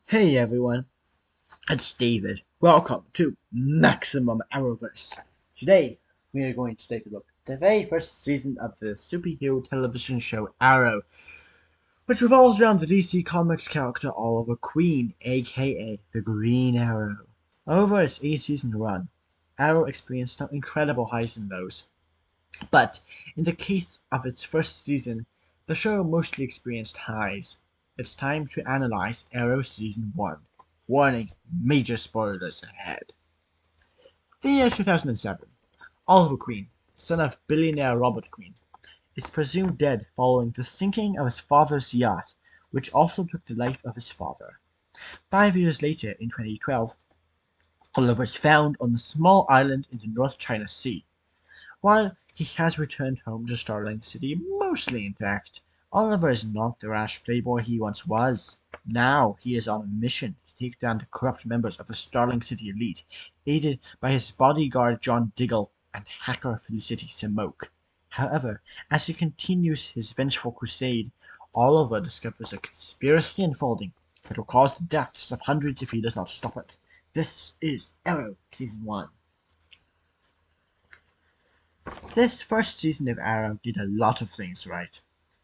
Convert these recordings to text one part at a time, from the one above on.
Hey everyone, it's David. Welcome to Maximum Arrowverse. Today, we are going to take a look at the very first season of the superhero television show Arrow, which revolves around the DC Comics character Oliver Queen, aka the Green Arrow. Over its 8-season run, Arrow experienced some incredible highs and lows, but in the case of its first season, the show mostly experienced highs. It's time to analyze Arrow Season 1. Warning, major spoilers ahead. The year 2007. Oliver Queen, son of billionaire Robert Queen, is presumed dead following the sinking of his father's yacht, which also took the life of his father. 5 years later, in 2012, Oliver is found on a small island in the North China Sea. While he has returned home to Starling City mostly intact, Oliver is not the rash playboy he once was. Now he is on a mission to take down the corrupt members of the Starling City elite, aided by his bodyguard John Diggle and hacker Felicity Smoke. However, as he continues his vengeful crusade, Oliver discovers a conspiracy unfolding that will cause the deaths of hundreds if he does not stop it. This is Arrow Season 1. This first season of Arrow did a lot of things right.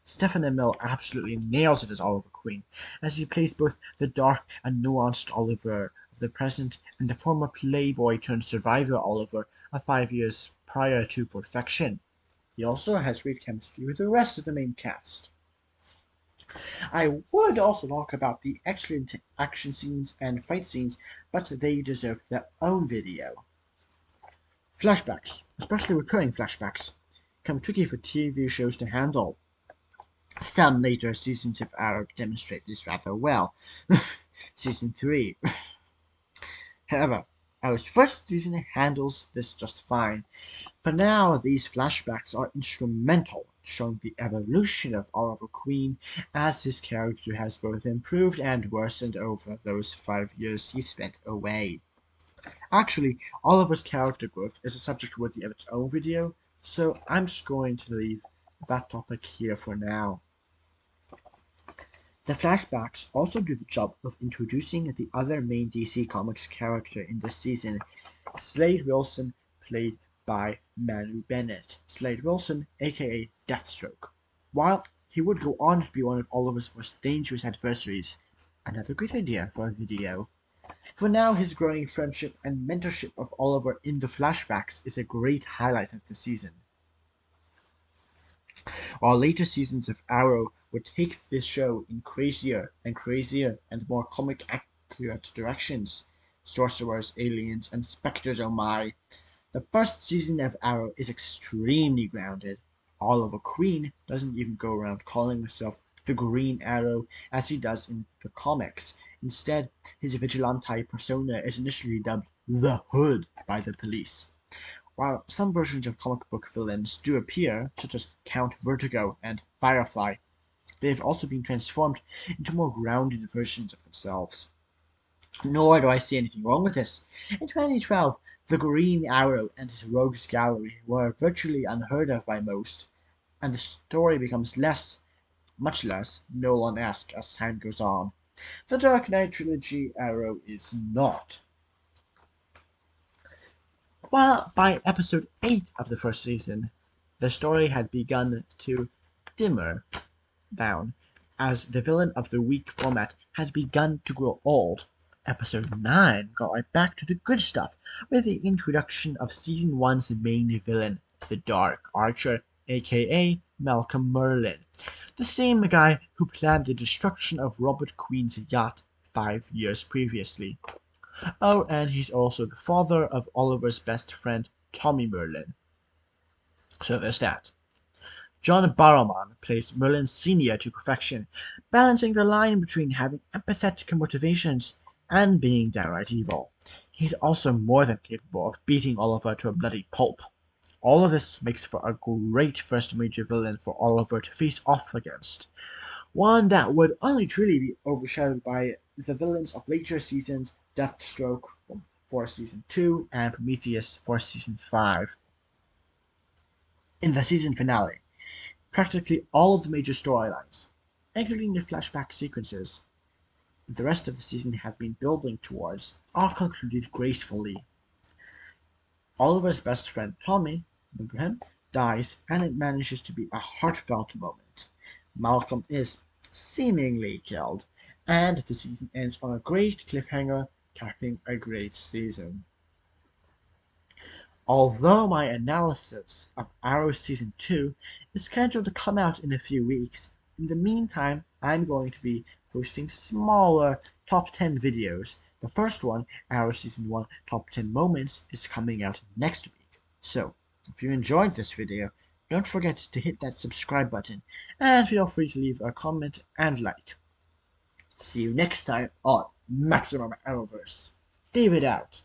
Stephen Amell absolutely nails it as Oliver Queen, as he plays both the dark and nuanced Oliver of the present and the former playboy turned survivor Oliver of 5 years prior to perfection. He also has great chemistry with the rest of the main cast. I would also talk about the excellent action scenes and fight scenes, but they deserve their own video. Flashbacks, especially recurring flashbacks, become tricky for TV shows to handle. Some later seasons of Arrow demonstrate this rather well. Season 3. However, Arrow's first season handles this just fine. For now, these flashbacks are instrumental, showing the evolution of Oliver Queen as his character has both improved and worsened over those 5 years he spent away. Actually, Oliver's character growth is a subject worthy of its own video, so I'm just going to leave that topic here for now. The flashbacks also do the job of introducing the other main DC Comics character in this season, Slade Wilson, played by Manu Bennett. Slade Wilson, aka Deathstroke. While he would go on to be one of Oliver's most dangerous adversaries, another great idea for a video. For now, his growing friendship and mentorship of Oliver in the flashbacks is a great highlight of the season. While later seasons of Arrow would take this show in crazier and more comic accurate directions, sorcerers, aliens, and specters oh my, the first season of Arrow is extremely grounded. Oliver Queen doesn't even go around calling himself the Green Arrow as he does in the comics. Instead, his vigilante persona is initially dubbed the Hood by the police. While some versions of comic book villains do appear, such as Count Vertigo and Firefly, they have also been transformed into more grounded versions of themselves. Nor do I see anything wrong with this. In 2012, the Green Arrow and his rogues gallery were virtually unheard of by most, and the story becomes much less, Nolan-esque as time goes on. The Dark Knight trilogy Arrow is not. While by episode 8 of the first season, the story had begun to dimmer down, as the villain of the week format had begun to grow old. Episode 9 got right back to the good stuff with the introduction of Season 1's main villain, the Dark Archer, aka Malcolm Merlyn, the same guy who planned the destruction of Robert Queen's yacht 5 years previously. Oh, and he's also the father of Oliver's best friend, Tommy Merlyn. So there's that. John Barrowman plays Merlin Sr. to perfection, balancing the line between having empathetic motivations and being downright evil. He's also more than capable of beating Oliver to a bloody pulp. All of this makes for a great first major villain for Oliver to face off against. One that would only truly be overshadowed by the villains of later seasons, Deathstroke for Season 2 and Prometheus for Season 5. In the season finale, practically all of the major storylines, including the flashback sequences, the rest of the season have been building towards are concluded gracefully. Oliver's best friend Tommy, remember him, dies, and it manages to be a heartfelt moment. Malcolm is seemingly killed, and the season ends on a great cliffhanger, capping a great season. Although my analysis of Arrow Season 2 is scheduled to come out in a few weeks, in the meantime I'm going to be posting smaller top 10 videos. The first one, Arrow Season 1 Top 10 Moments, is coming out next week. So, if you enjoyed this video, don't forget to hit that subscribe button, and feel free to leave a comment and like. See you next time on Maximum Arrowverse. David out.